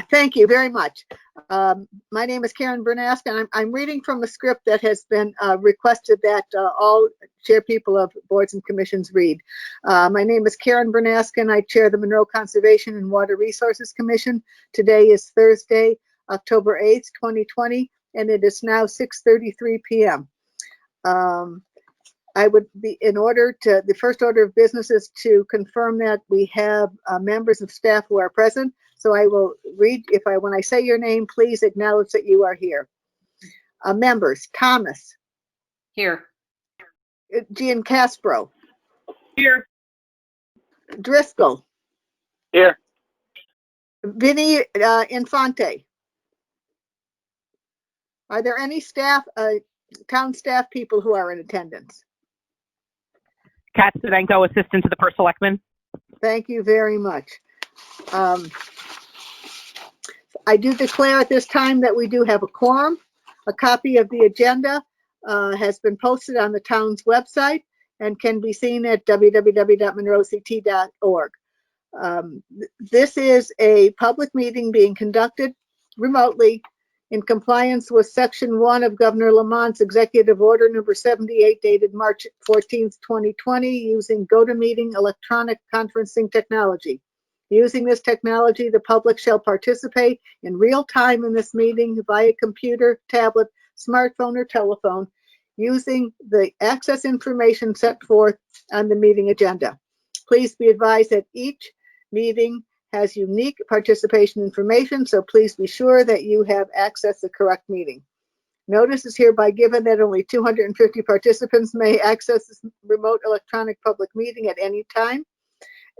Thank you very much. My name is Karen Bernask, and I'm reading from a script that has been requested that all chair people of boards and commissions read. My name is Karen Bernask, and I chair the Monroe Conservation and Water Resources Commission. Today is Thursday, October 8th, 2020, and it is now 6:33 p.m. I would be, the first order of business is to confirm that we have members of staff who are present. So I will read, when I say your name, please acknowledge that you are here. Members: Thomas. Here. Giancastro. Here. Driscoll. Here. Vinnie Infante. Are there any town staff people who are in attendance? Kat Stadenko, assistant to the first selectman. Thank you very much. I do declare at this time that we do have a quorum. A copy of the agenda has been posted on the town's website and can be seen at www.monroect.org. This is a public meeting being conducted remotely in compliance with Section 1 of Governor Lamont's Executive Order Number 78, dated March 14th, 2020, using GoToMeeting electronic conferencing technology. Using this technology, the public shall participate in real time in this meeting via computer, tablet, smartphone, or telephone, using the access information set forth on the meeting agenda. Please be advised that each meeting has unique participation information, so please be sure that you have accessed the correct meeting. Notice is hereby given that only 250 participants may access this remote electronic public meeting at any time.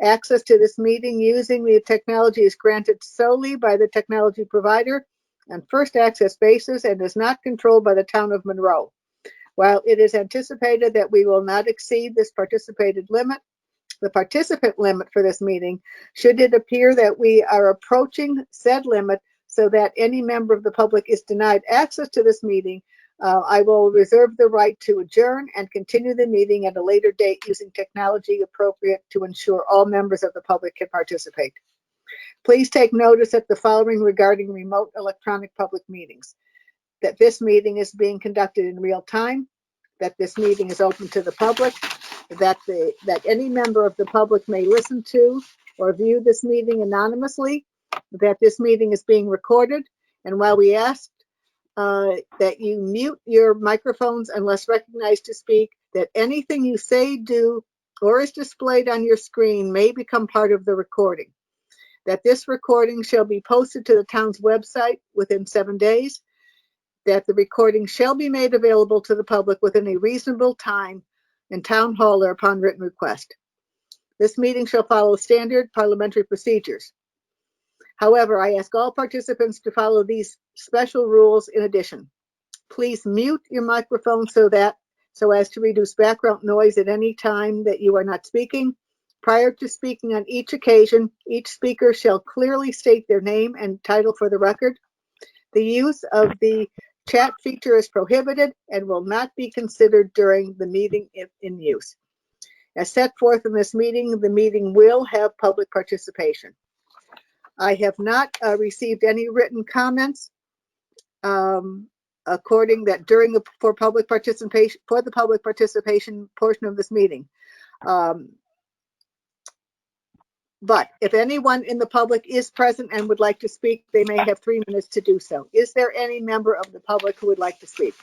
Access to this meeting using the technology is granted solely by the technology provider on first access basis and is not controlled by the town of Monroe. While it is anticipated that we will not exceed this the participant limit for this meeting, should it appear that we are approaching said limit so that any member of the public is denied access to this meeting, I will reserve the right to adjourn and continue the meeting at a later date using technology appropriate to ensure all members of the public can participate. Please take notice at the following regarding remote electronic public meetings: that this meeting is being conducted in real time, that this meeting is open to the public, that any member of the public may listen to or view this meeting anonymously, that this meeting is being recorded, and while we ask that you mute your microphones unless recognized to speak, that anything you say, do, or is displayed on your screen may become part of the recording, that this recording shall be posted to the town's website within 7 days, that the recording shall be made available to the public within a reasonable time in town hall or upon written request. This meeting shall follow standard parliamentary procedures. However, I ask all participants to follow these special rules in addition. Please mute your microphone so as to reduce background noise at any time that you are not speaking. Prior to speaking on each occasion, each speaker shall clearly state their name and title for the record. The use of the chat feature is prohibited and will not be considered during the meeting if in use. As set forth in this meeting, the meeting will have public participation. I have not received any written comments according that during the public participation portion of this meeting. But if anyone in the public is present and would like to speak, they may have 3 minutes to do so. Is there any member of the public who would like to speak?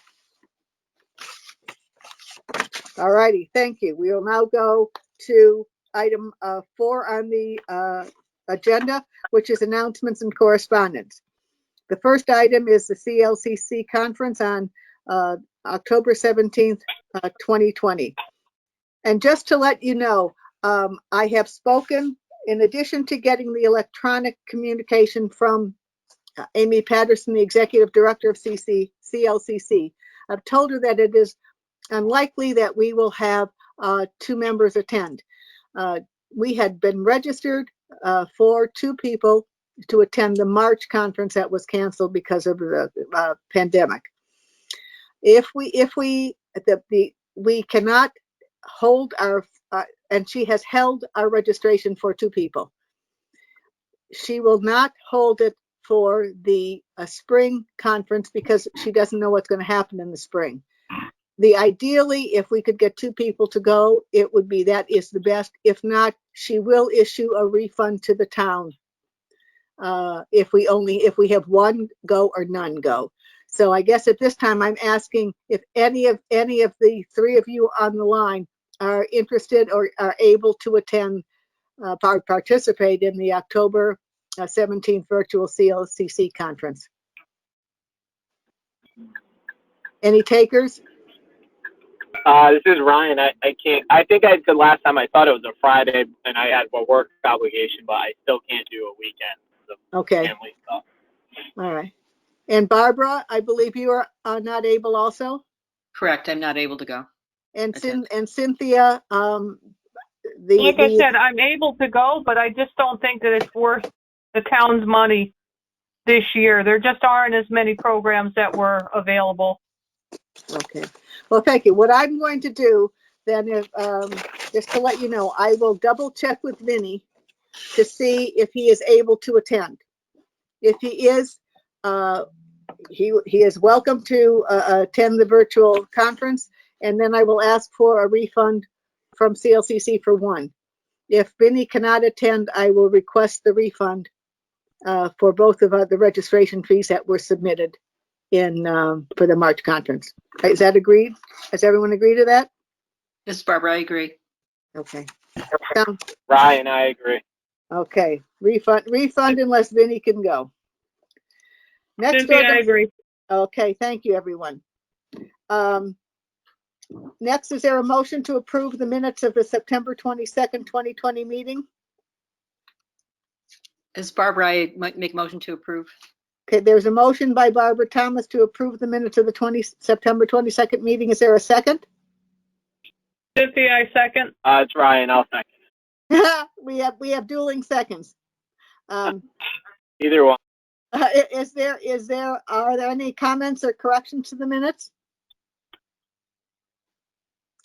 All righty, thank you. We will now go to item 4 on the agenda, which is announcements and correspondence. The first item is the CLCC conference on October 17th, 2020. And just to let you know, I have spoken, in addition to getting the electronic communication from Amy Patterson, the executive director of CLCC, I've told her that it is unlikely that we will have 2 members attend. We had been registered for 2 people to attend the March conference that was canceled because of the pandemic. We cannot hold our, and she has held our registration for 2 people. she will not hold it for the spring conference because she doesn't know what's going to happen in the spring. Ideally, if we could get 2 people to go, it would be, that is the best. If not, she will issue a refund to the town if we have 1 go or none go. So I guess at this time I'm asking if any of the 3 of you on the line are interested or are able to attend, participate in the October 17th virtual CLCC conference. Any takers? This is Ryan. I can't. I think I said last time I thought it was a Friday and I had a work obligation, but I still can't do a weekend because of Okay. family stuff. All right. And Barbara, I believe you are not able also? Correct. I'm not able to go. And Attend. Cynthia, Like I said, I'm able to go, but I just don't think that it's worth the town's money this year. There just aren't as many programs that were available. Okay. Well, thank you. What I'm going to do then is, just to let you know, I will double check with Vinny to see if he is able to attend. If he is, he is welcome to attend the virtual conference, and then I will ask for a refund from CLCC for 1. If Vinny cannot attend, I will request the refund for both of the registration fees that were submitted in for the March conference. Is that agreed? Has everyone agreed to that? This is Barbara. I agree. Okay. Ryan, I agree. Okay. Refund unless Vinny can go. Next, Cynthia, I agree. okay. Thank you, everyone. Next, is there a motion to approve the minutes of the September 22nd, 2020 meeting? This is Barbara. I might make motion to approve. Okay, there's a motion by Barbara Thomas to approve the minutes of the September 22nd meeting. Is there a second? Cynthia, I second. It's Ryan. I'll second. we have dueling seconds. Either one. Are there any comments or corrections to the minutes?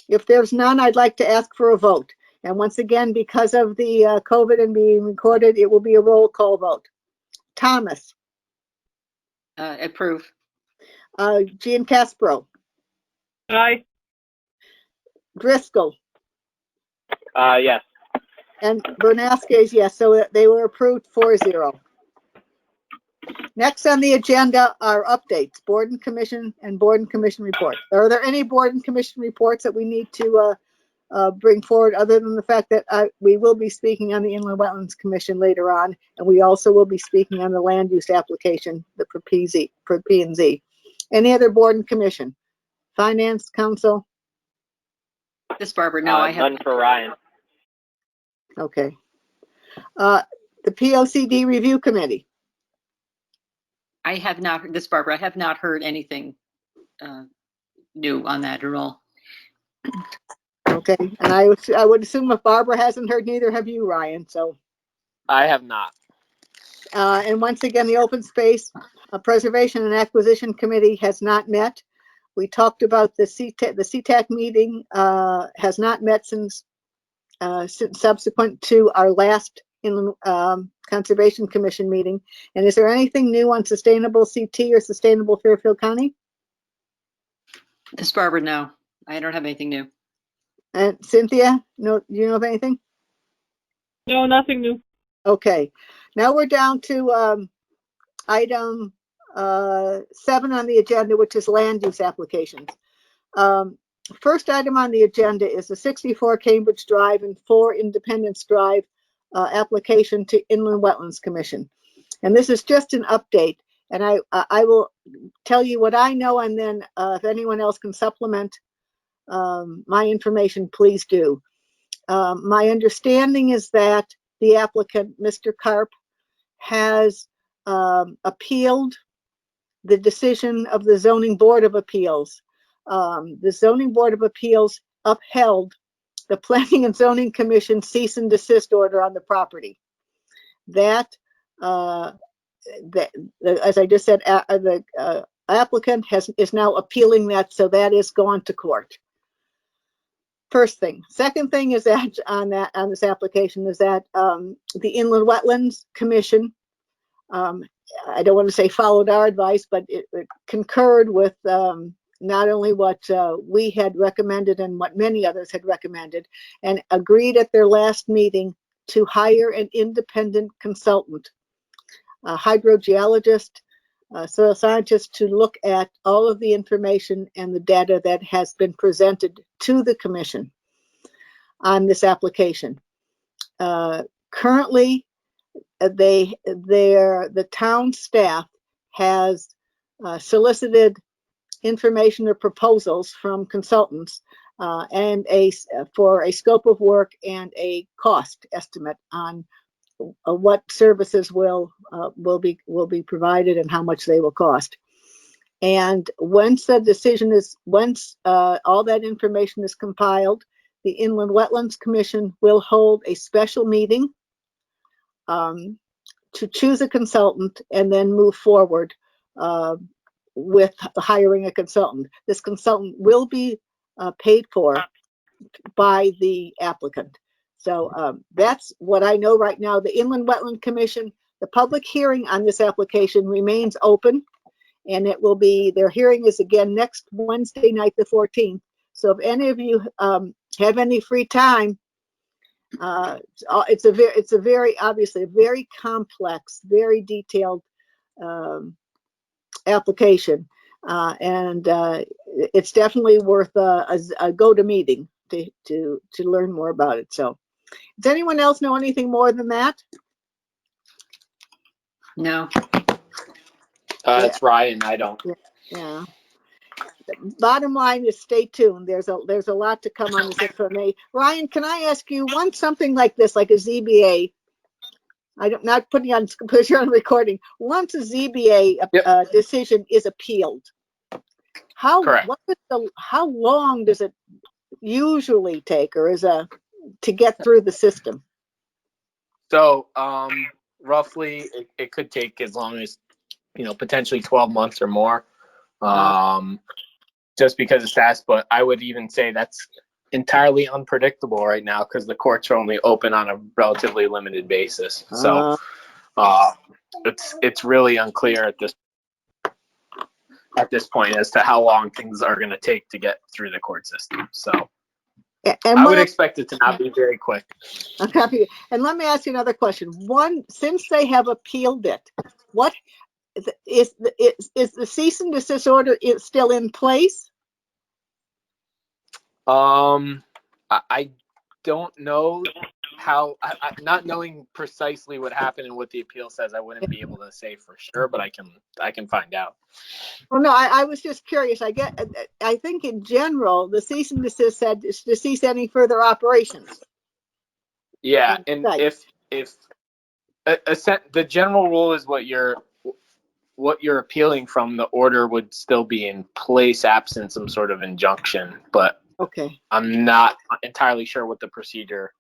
If there's none, I'd like to ask for a vote. And once again, because of the COVID and being recorded, it will be a roll call vote. Thomas. Approve. Jean Caspro. Aye. Driscoll. Yes. And Bernasquez, yes. So they were approved 4-0. Next on the agenda are updates, board and commission reports. Are there any board and commission reports that we need to bring forward, other than the fact that we will be speaking on the Inland Wetlands Commission later on, and we also will be speaking on the land use application, the for P&Z. Any other board and commission? Finance, council? This is Barbara. No, I have none for Ryan. Okay. The POCD review committee. I have not. This is Barbara. I have not heard anything new on that at all. Okay, and I would assume if Barbara hasn't heard, neither have you, Ryan. So I have not. and once again, the Open Space Preservation and Acquisition Committee has not met. We talked about the CTAC meeting has not met since subsequent to our last Conservation Commission meeting. And is there anything new on Sustainable CT or Sustainable Fairfield County? This is Barbara. No, I don't have anything new. And Cynthia, no, do you know of anything? No, nothing new. Okay, now we're down to item 7 on the agenda, which is land use applications. First item on the agenda is the 64 Cambridge Drive and 4 Independence Drive application to Inland Wetlands Commission. And this is just an update. And I will tell you what I know, and then if anyone else can supplement my information, please do. My understanding is that the applicant, Mr. Karp, has appealed the decision of the Zoning Board of Appeals. The Zoning Board of Appeals upheld the Planning and Zoning Commission cease and desist order on the property. That, as I just said, the applicant is now appealing that, so that is gone to court. First thing. Second thing is that on this application is that the Inland Wetlands Commission, I don't want to say followed our advice, but it concurred with not only what we had recommended and what many others had recommended, and agreed at their last meeting to hire an independent consultant, a hydrogeologist, soil scientist, to look at all of the information and the data that has been presented to the commission on this application. Currently, the town staff has solicited information or proposals from consultants and for a scope of work and a cost estimate on what services will be provided and how much they will cost. And once all that information is compiled, the Inland Wetlands Commission will hold a special meeting to choose a consultant and then move forward with hiring a consultant. This consultant will be paid for by the applicant. So that's what I know right now. The Inland Wetland Commission, the public hearing on this application remains open, and it will be, their hearing is again next Wednesday night, the 14th. So if any of you have any free time, it's a very obviously a very complex, very detailed application, and it's definitely worth a go-to meeting to learn more about it. So, does anyone else know anything more than that? No. It's Ryan. I don't. Yeah. The bottom line is stay tuned. There's a lot to come on this information. Ryan, can I ask you, once something like this, like a ZBA, I'm not putting on recording. Once a ZBA decision is appealed, how long does it usually take, or to get through the system? So roughly it could take as long as, potentially 12 months or more, just because it's fast. But I would even say that's entirely unpredictable right now because the courts are only open on a relatively limited basis. So it's really unclear at this point as to how long things are going to take to get through the court system. So I would expect it to not be very quick. Okay. And let me ask you another question. Since they have appealed it, what is the cease and desist order still in place? I don't know how, not knowing precisely what happened and what the appeal says, I wouldn't be able to say for sure, but I can find out. Well, no, I was just curious. I think in general, the cease and desist said to cease any further operations. Yeah, and if the general rule is what you're appealing from, the order would still be in place absent some sort of injunction, but okay, I'm not entirely sure what the procedure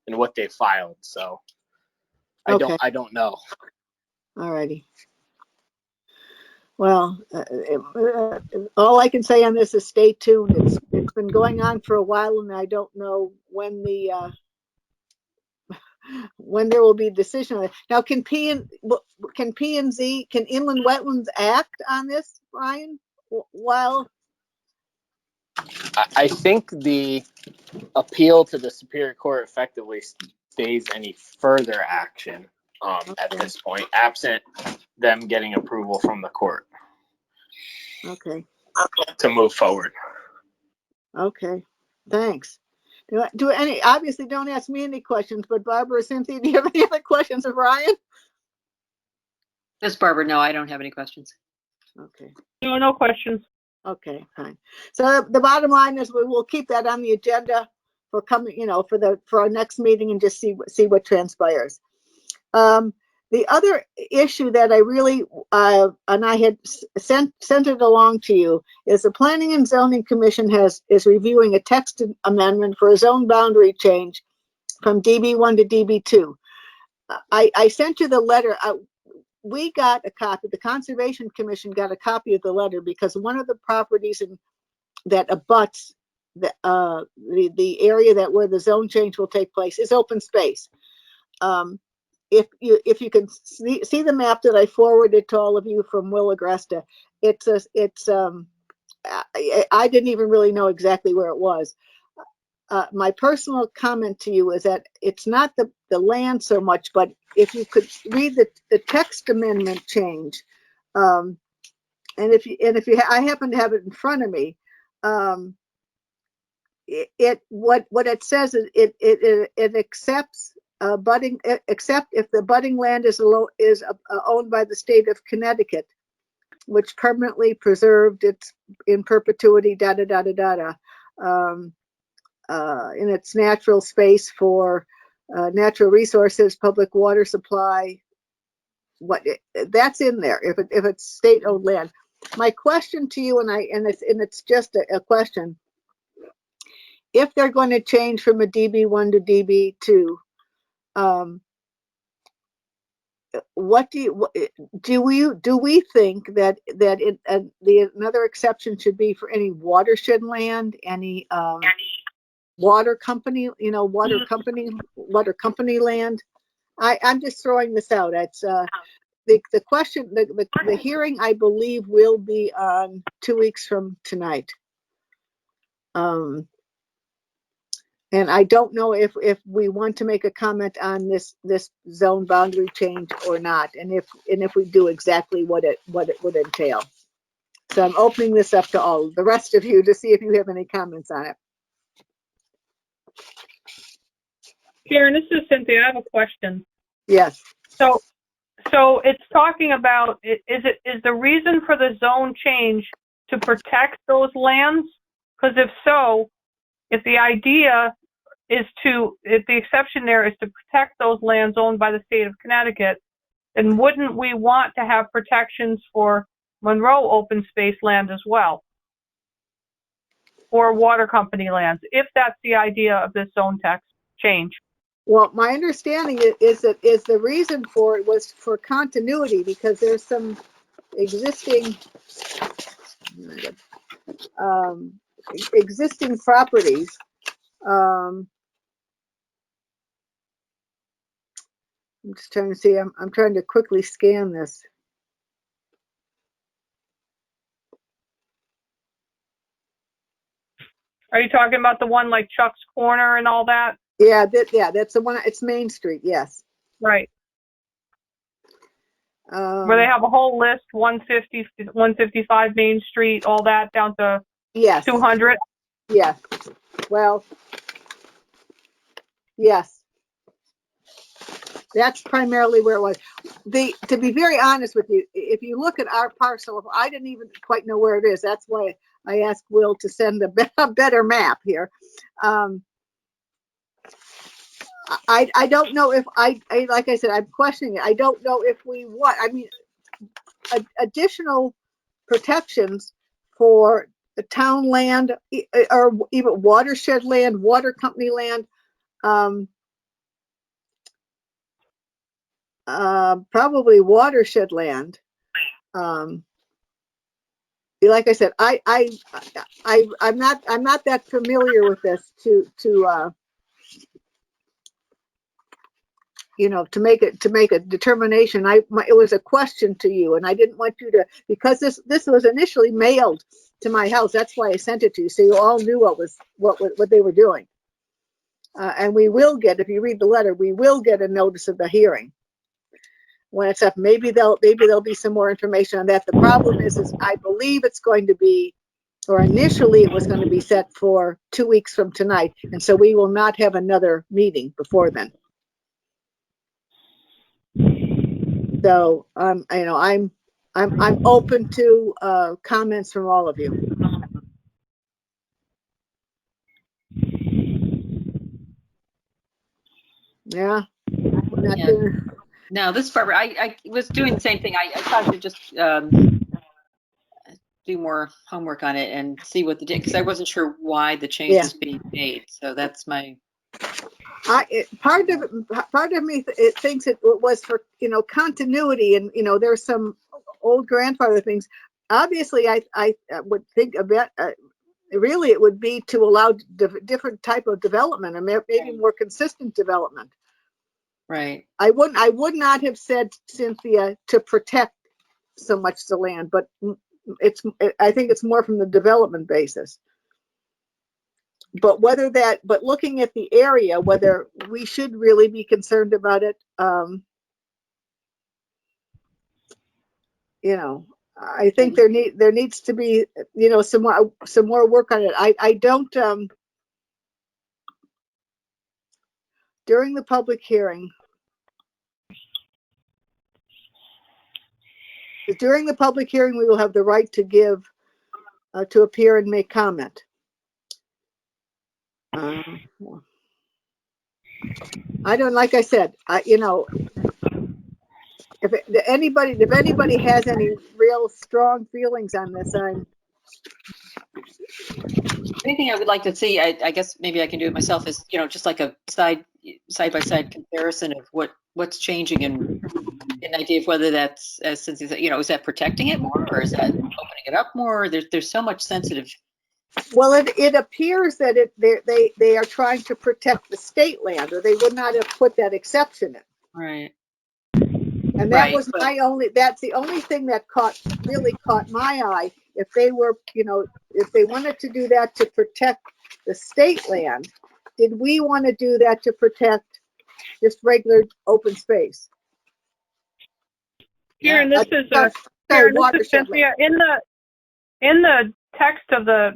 and what they filed, so I don't know. All righty. Well, all I can say on this is stay tuned. It's been going on for a while, and I don't know when when there will be a decision. Now, can Inland Wetlands act on this, Ryan? Well, I think the appeal to the Superior Court effectively stays any further action at this point, absent them getting approval from the court. Okay. To move forward. Okay. Thanks. Obviously don't ask me any questions, but Barbara or Cynthia, do you have any other questions of Ryan? Yes, Barbara. No, I don't have any questions. Okay. No questions. Okay, fine. So the bottom line is we will keep that on the agenda for coming, for our next meeting and just see what transpires. The other issue that I really and I had sent it along to you is the Planning and Zoning Commission is reviewing a text amendment for a zone boundary change from DB1 to DB2. I sent you the letter. We got a copy. The Conservation Commission got a copy of the letter because one of the properties that abuts the area that where the zone change will take place is open space. If you can see the map that I forwarded to all of you from Will Agresta, I didn't even really know exactly where it was. My personal comment to you is that it's not the land so much, but if you could read the text amendment change, and I happen to have it in front of me, what it says is it accepts budding, except if the budding land is owned by the state of Connecticut, which permanently preserved its in perpetuity, in its natural space for natural resources, public water supply. That's in there if it's state-owned land. My question to you, and it's just a question: if they're going to change from a DB1 to DB2, what do we think that another exception should be for any watershed land, any water company, water company land? I'm just throwing this out. It's the question, the hearing, I believe, will be on 2 weeks from tonight. And I don't know if we want to make a comment on this zone boundary change or not, and if we do, exactly what it would entail. So I'm opening this up to all the rest of you to see if you have any comments on it. Karen, this is Cynthia. I have a question. Yes. So it's talking about, is the reason for the zone change to protect those lands? Because if so, if the idea is if the exception there is to protect those lands owned by the state of Connecticut, then wouldn't we want to have protections for Monroe open space land as well? Or water company lands, if that's the idea of this zone text change? Well, my understanding is that the reason for it was for continuity, because there's some existing existing properties. I'm just trying to see. I'm trying to quickly scan this. Are you talking about the one like Chuck's Corner and all that? Yeah, that's the one. It's Main Street. Yes. Right. Where they have a whole list: 150, 155 Main Street, all that down to 200. Yeah. Well, yes. That's primarily where it was. To be very honest with you, if you look at our parcel, I didn't even quite know where it is. That's why I asked Will to send a better map here. I don't know if I like I said, I'm questioning it. I don't know if we want, I mean, additional protections for the town land or even watershed land, water company land. Probably watershed land. Like I said, I'm not that familiar with this to to make a determination. It was a question to you, and I didn't want you to, because this was initially mailed to my house. That's why I sent it to you, so you all knew what they were doing. And we will get, if you read the letter, we will get a notice of the hearing when it's up. Maybe there'll be some more information on that. The problem is I believe it's going to be, or initially it was going to be set for 2 weeks from tonight, and so we will not have another meeting before then. So I'm open to comments from all of you. Yeah. No, this is Barbara. I was doing the same thing. I thought I should just do more homework on it and see what because I wasn't sure why the change was being made. So that's my. Part of me thinks it was for continuity, and there's some old grandfather things. Obviously, I would think about really it would be to allow different type of development, or maybe more consistent development. Right. I would not have said, Cynthia, to protect so much the land, but I think it's more from the development basis. But but looking at the area, whether we should really be concerned about it, you know, I think there needs to be, you know, some more work on it. I don't, during the public hearing, we will have the right to give, to appear and make comment. I don't, like I said, you know, if anybody has any real strong feelings on this, Anything I would like to see, I guess maybe I can do it myself, is, you know, just like a side by side comparison of what's changing, and an idea of whether that's, as since you know, is that protecting it more, or is that opening it up more? There's so much sensitive. well, it appears that they are trying to protect the state land, or they would not have put that exception in. Right. And that was that's the only thing that really caught my eye. If they were, you know, if they wanted to do that to protect the state land, did we want to do that to protect just regular open space? Karen, this is Cynthia. In the text of the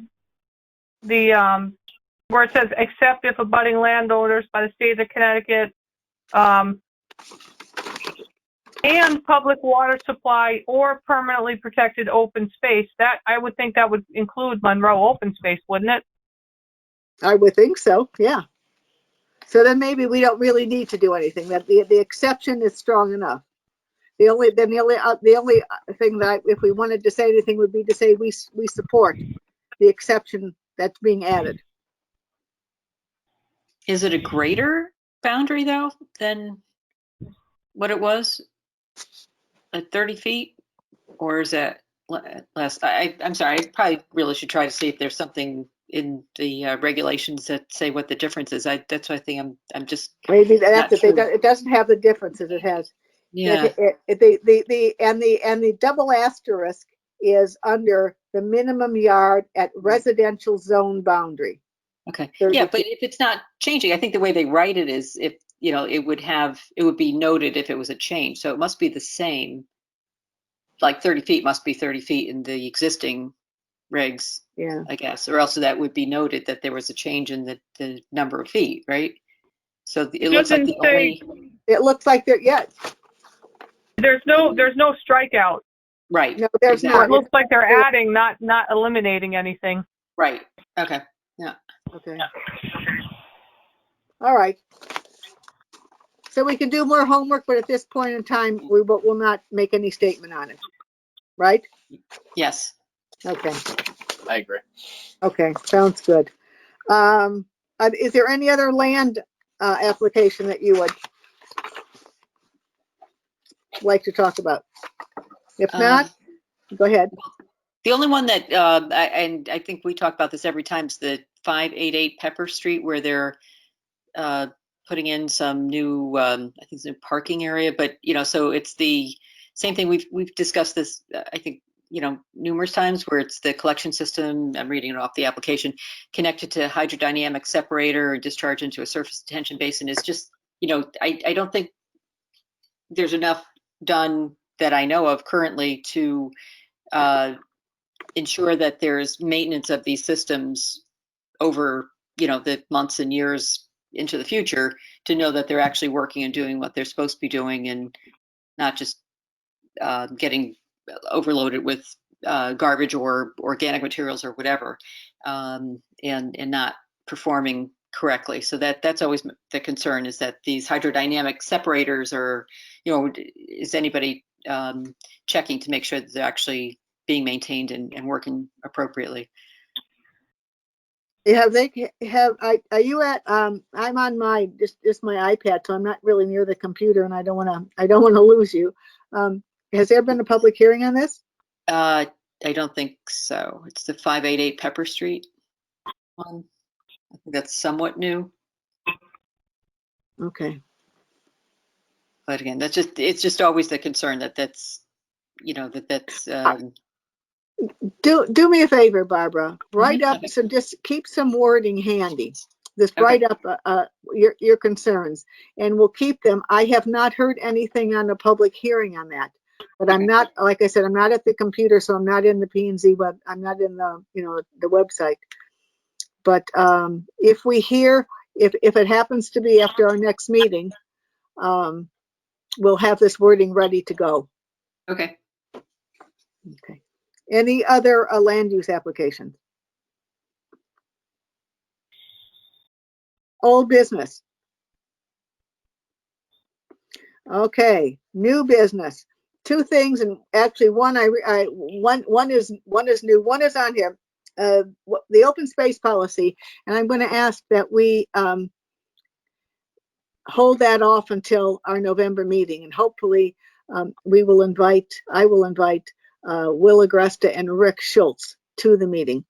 where it says, except if abutting landowners by the state of Connecticut, and public water supply or permanently protected open space, that I would think that would include Monroe open space, wouldn't it? I would think so, yeah. So then maybe we don't really need to do anything. That the exception is strong enough. The only thing that if we wanted to say anything would be to say we support the exception that's being added. Is it a greater boundary though than what it was at 30 feet, or is that less? I'm sorry. I probably really should try to see if there's something in the regulations that say what the difference is. That's what I think. I'm just maybe it doesn't have the differences it has. Yeah. The double asterisk is under the minimum yard at residential zone boundary. Okay. Yeah, but if it's not changing, I think the way they write it is, if you know, it would be noted if it was a change. So it must be the same. Like 30 feet must be 30 feet in the existing regs, yeah, I guess, or else that would be noted that there was a change in the number of feet, right? So it looks like it looks like there, yeah. There's no strikeout. Right. No, there's not. It looks like they're adding, not eliminating anything. Right. Okay. Yeah. Okay. All right. So we can do more homework, but at this point in time, we will not make any statement on it. Right? Yes. Okay. I agree. Okay, sounds good. Is there any other land application that you would like to talk about? If not, go ahead. The only one that, and I think we talk about this every time, is the 588 Pepper Street, where they're putting in some new, I think it's a parking area, but you know, so it's the same thing. We've discussed this, I think, you know, numerous times, where it's the collection system. I'm reading it off the application, connected to hydrodynamic separator and discharge into a surface detention basin. Is just, you know, I don't think there's enough done that I know of currently to ensure that there's maintenance of these systems over, you know, the months and years into the future, to know that they're actually working and doing what they're supposed to be doing, and not just getting overloaded with garbage or organic materials or whatever, and not performing correctly. So that's always the concern, is that these hydrodynamic separators are, you know, is anybody checking to make sure that they're actually being maintained and working appropriately? Yeah, are you at, I'm on my, just my iPad, so I'm not really near the computer, and I don't want to lose you. Has there been a public hearing on this? I don't think so. It's the 588 Pepper Street. one. I think that's somewhat new, Okay. but again, it's just always the concern that's, Do me a favor, Barbara. Write up okay. some, just keep some wording handy. Just Okay. write up your concerns, and we'll keep them. I have not heard anything on a public hearing on that, but I'm not, like I said, I'm not at the computer, so I'm not in the P&Z web. I'm not in the, the website. But if we hear, if it happens to be after our next meeting, we'll have this wording ready to go. Okay. Okay. Any other land use applications? Old business. Okay, new business. Two things, and actually one one is new. One is on here. The open space policy, and I'm going to ask that we hold that off until our November meeting, and hopefully I will invite Will Agresta and Rick Schultz to the meeting.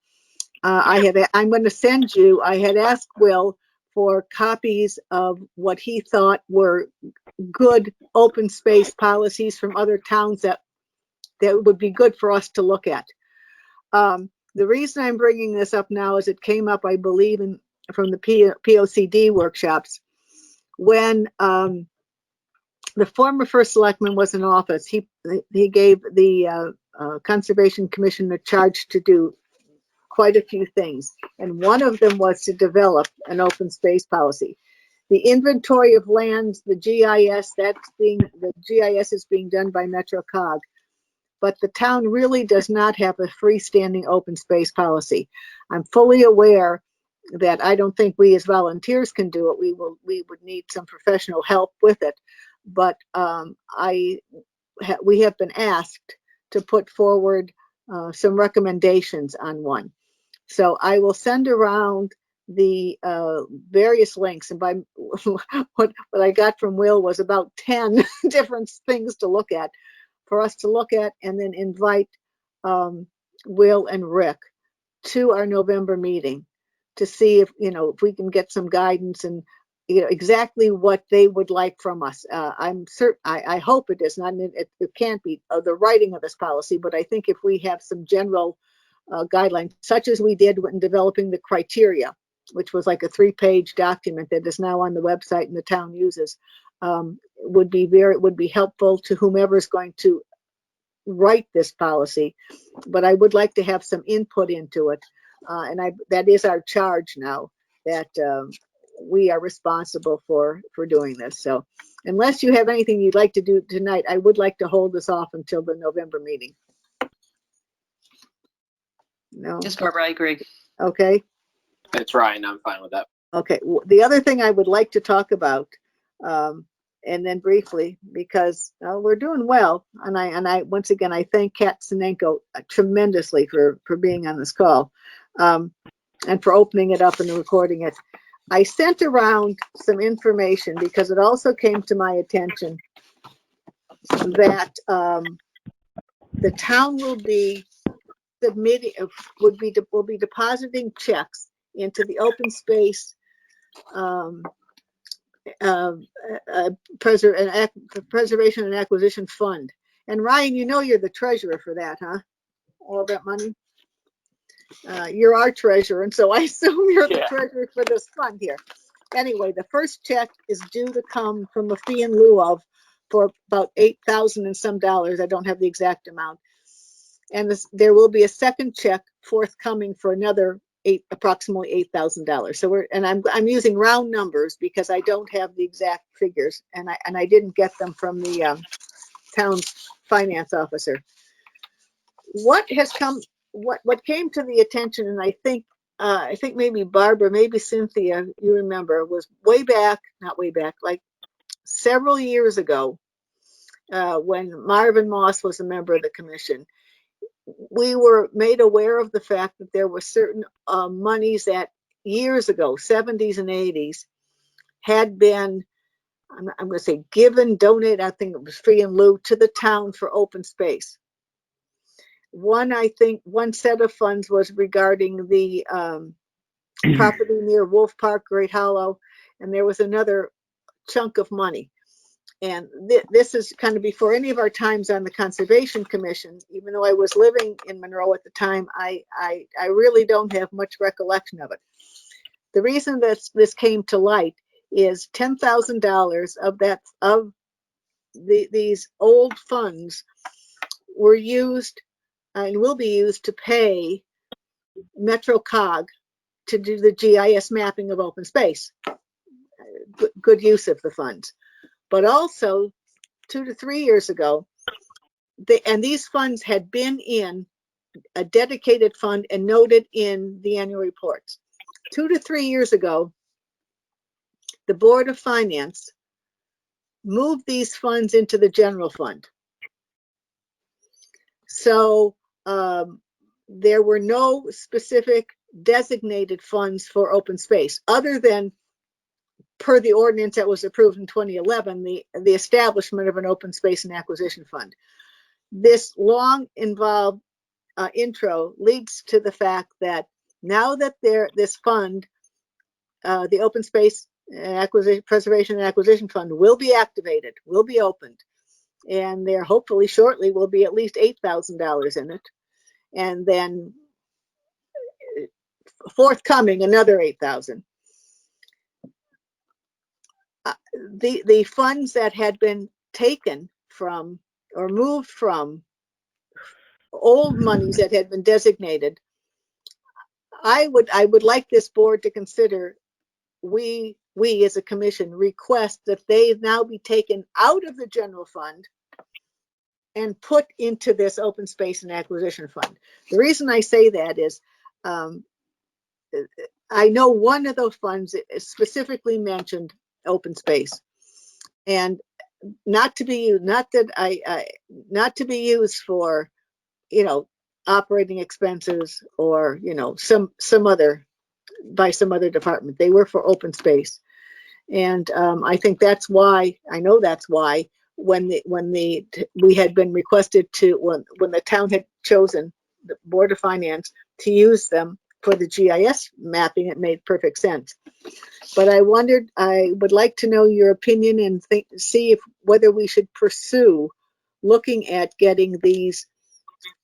I'm going to send you, I had asked Will for copies of what he thought were good open space policies from other towns that would be good for us to look at. The reason I'm bringing this up now is it came up, I believe, from the POCD workshops. When the former first selectman was in office, he gave the Conservation Commission a charge to do quite a few things, and one of them was to develop an open space policy. The inventory of lands, the GIS, the GIS is being done by MetroCog, but the town really does not have a freestanding open space policy. I'm fully aware that I don't think we as volunteers can do it. We would need some professional help with it, but we have been asked to put forward some recommendations on one. So I will send around the various links, and by what I got from Will was about 10 different things to look at, for us to look at, and then invite Will and Rick to our November meeting to see if we can get some guidance and exactly what they would like from us. I'm certain, I hope it is not, it can't be the writing of this policy, but I think if we have some general guidelines, such as we did when developing the criteria, which was like a 3-page document that is now on the website and the town uses, would be helpful to whomever is going to write this policy. But I would like to have some input into it, and that is our charge now, that we are responsible for doing this. So unless you have anything you'd like to do tonight, I would like to hold this off until the November meeting. No. Yes, Barbara, I agree. Okay. It's Ryan. I'm fine with that. Okay. The other thing I would like to talk about, and then briefly, because we're doing well, and I once again I thank Kat Sinenko tremendously for being on this call, and for opening it up and recording it. I sent around some information because it also came to my attention that the town will be depositing checks into the open space preservation and acquisition fund. And Ryan, you're the treasurer for that, huh? All that money. You're our treasurer, and so I assume you're the treasurer for this fund here. Anyway, the first check is due to come from a fee in lieu of for about $8,000 and some dollars. I don't have the exact amount. And there will be a second check forthcoming for another approximately $8,000. So I'm using round numbers because I don't have the exact figures, and I didn't get them from the town's finance officer. What came to the attention, and I think maybe Barbara, maybe Cynthia, you remember, was not way back, like several years ago, when Marvin Moss was a member of the commission. We were made aware of the fact that there were certain monies that years ago, 70s and 80s, had been, I'm going to say, donated, I think it was free in lieu, to the town for open space. One set of funds was regarding the property near Wolf Park, Great Hollow, and there was another chunk of money. And this is kind of before any of our times on the Conservation Commission. Even though I was living in Monroe at the time, I really don't have much recollection of it. The reason that this came to light is $10,000 of these old funds were used and will be used to pay MetroCog to do the GIS mapping of open space. Good use of the funds. But also 2 to 3 years ago, and these funds had been in a dedicated fund and noted in the annual reports. 2 to 3 years ago, the Board of Finance moved these funds into the general fund. So there were no specific designated funds for open space other than, per the ordinance that was approved in 2011, the establishment of an open space and acquisition fund. This long involved intro leads to the fact that now that this fund, the Open Space Preservation and Acquisition Fund, will be activated, will be opened, and there hopefully shortly will be at least $8,000 in it, and then forthcoming another $8,000. The funds that had been taken from or moved from old monies that had been designated, I would like this board to consider, we as a commission request that they now be taken out of the general fund and put into this open space and acquisition fund. The reason I say that is I know one of those funds specifically mentioned open space, and not to be used for, operating expenses or, some other department. They were for open space. And I think that's why, when we had been requested to, when the town had chosen the Board of Finance to use them for the GIS mapping, it made perfect sense. But I would like to know your opinion and see whether we should pursue looking at getting these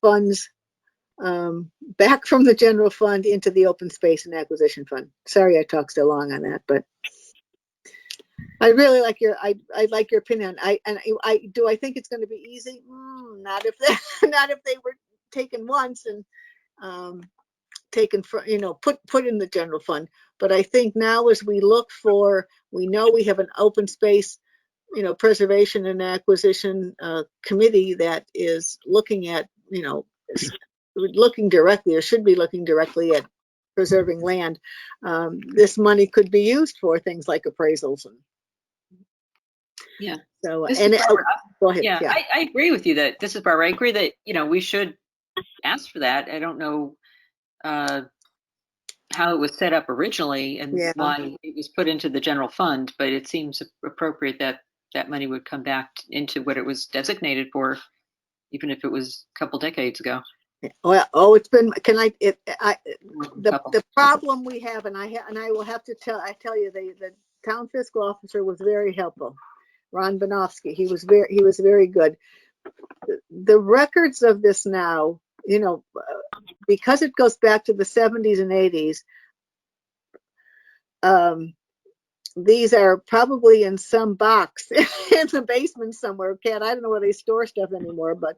funds back from the general fund into the open space and acquisition fund. Sorry I talked so long on that, but I really like I like your opinion. I think it's going to be easy? Not if they were taken once and taken for, put in the general fund. But I think now, as we look for, we know we have an open space, preservation and acquisition committee that is looking at, looking directly, or should be looking directly at preserving land. This money could be used for things like appraisals. Yeah. So, go ahead. Yeah, I agree with you that this is Barbara. I agree that, we should ask for that. I don't know how it was set up originally and why it was put into the general fund, but it seems appropriate that that money would come back into what it was designated for, even if it was a couple decades ago. Well, it's been. The problem we have, and I will have to tell you, the town fiscal officer was very helpful, Ron Banofsky. He was very good. The records of this now, because it goes back to the 70s and 80s, these are probably in some box in the basement somewhere. I don't know where they store stuff anymore, but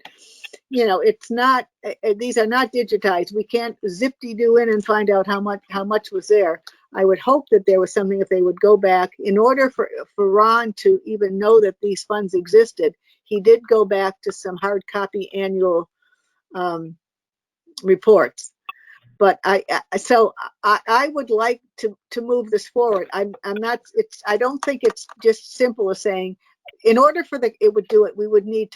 it's not. These are not digitized. We can't zip-de-doo in and find out how much was there. I would hope that there was something, if they would go back, in order for Ron to even know that these funds existed. He did go back to some hard copy annual reports. But I would like to move this forward. I'm not. I don't think it's just simple as saying, in order for it would do it, we would need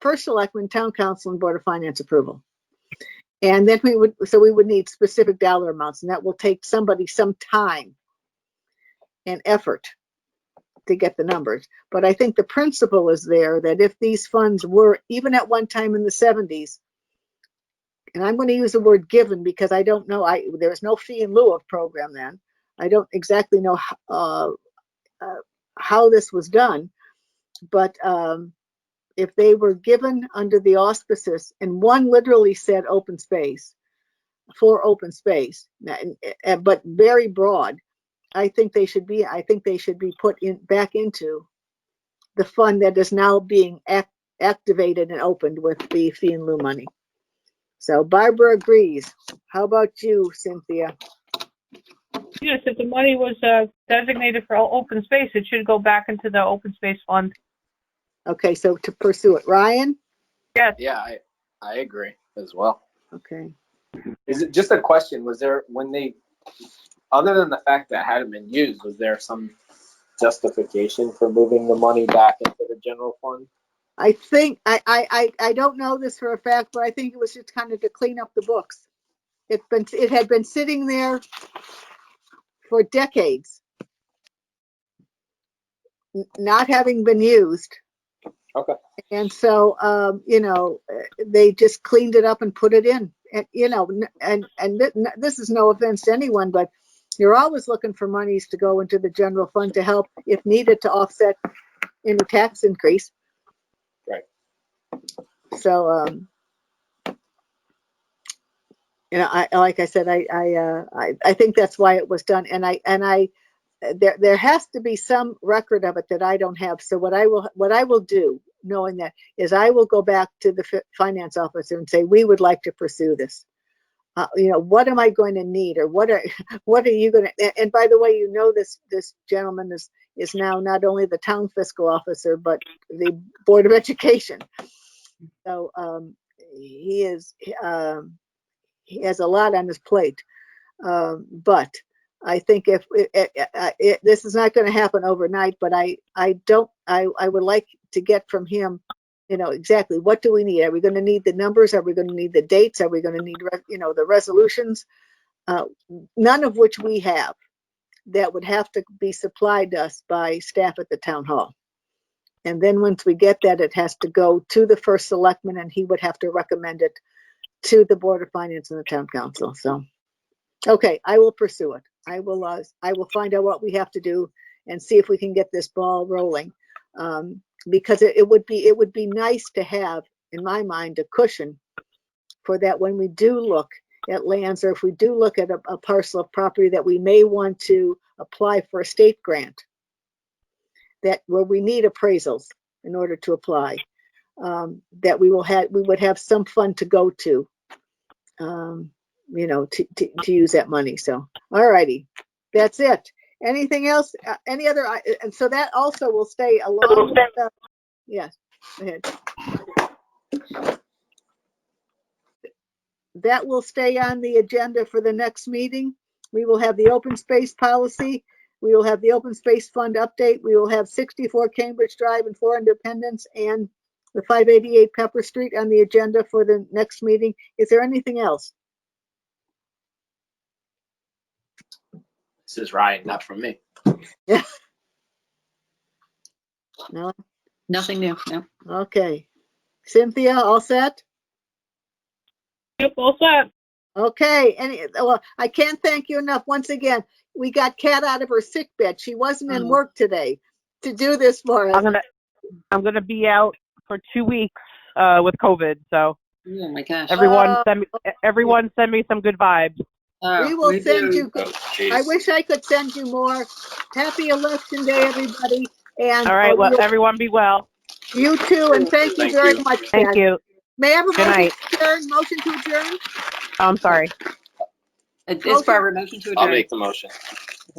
first selectmen, town council, and Board of Finance approval, and then we would need specific dollar amounts, and that will take somebody some time and effort to get the numbers. But I think the principle is there, that if these funds were, even at one time in the 70s, and I'm going to use the word given because I don't know, there's no fee in lieu of program then. I don't exactly know how this was done, but if they were given under the auspices, and one literally said open space, for open space, but very broad, I think they should be put back into the fund that is now being activated and opened with the fee in lieu money. So Barbara agrees. How about you, Cynthia? Yes, if the money was designated for open space, it should go back into the open space fund. Okay, so to pursue it. Ryan? Yes. Yeah, I agree as well. Okay. Is it just a question? Was there, other than the fact that it hadn't been used, was there some justification for moving the money back into the general fund? I think, I don't know this for a fact, but I think it was just kind of to clean up the books. It had been sitting there for decades, not having been used. Okay. And so, they just cleaned it up and put it in. And, this is no offense to anyone, but you're always looking for monies to go into the general fund to help, if needed, to offset any tax increase. Right. So, like I said, I think that's why it was done. And there has to be some record of it that I don't have. So what I will do, knowing that, is I will go back to the finance officer and say, we would like to pursue this. What am I going to need, or what are you going to? And by the way, this gentleman is now not only the town fiscal officer but the Board of Education. So he has a lot on his plate. But I think if this is not going to happen overnight, but I would like to get from him, exactly what do we need? Are we going to need the numbers? Are we going to need the dates? Are we going to need, the resolutions? None of which we have, that would have to be supplied to us by staff at the town hall. And then once we get that, it has to go to the first selectman, and he would have to recommend it to the Board of Finance and the town council. So, okay, I will pursue it. I will find out what we have to do and see if we can get this ball rolling. Because it would be nice to have, in my mind, a cushion for that when we do look at lands, or if we do look at a parcel of property that we may want to apply for a state grant, where we need appraisals in order to apply, that we would have some fund to go to, to use that money. So, all righty, that's it. Anything else? Any other? And so that also will stay along. Yes, go ahead. That will stay on the agenda for the next meeting. We will have the open space policy. We will have the open space fund update. We will have 64 Cambridge Drive and 4 Independence and the 588 Pepper Street on the agenda for the next meeting. Is there anything else? This is Ryan, not from me. Yeah. No? Nothing new, no. Okay. Cynthia, all set? Yep, all set. Okay. Well, I can't thank you enough. Once again, we got Kat out of her sick bed. She wasn't in work today to do this for us. I'm gonna be out for 2 weeks with COVID. So Oh my gosh. everyone send me some good vibes. We will send you. Oh, I wish I could send you more. Happy Election Day, everybody. And All right, well, everyone be well. You too, and thank you very much. Thank Kat. you. May I have a Good motion night. to adjourn? Motion to adjourn? Oh, I'm sorry. It's Barbara, motion to adjourn. I'll make the motion.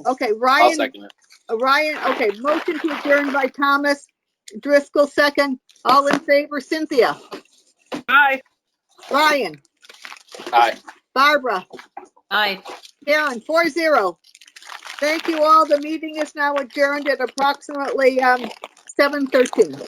Okay, I'll Ryan. second it. Ryan. Okay, motion to adjourn by Thomas Driscoll. Second. All in favor? Cynthia. Bye. Ryan. Aye. Barbara. Aye. Karen. 4-0. Thank you all. The meeting is now adjourned at approximately 7:13.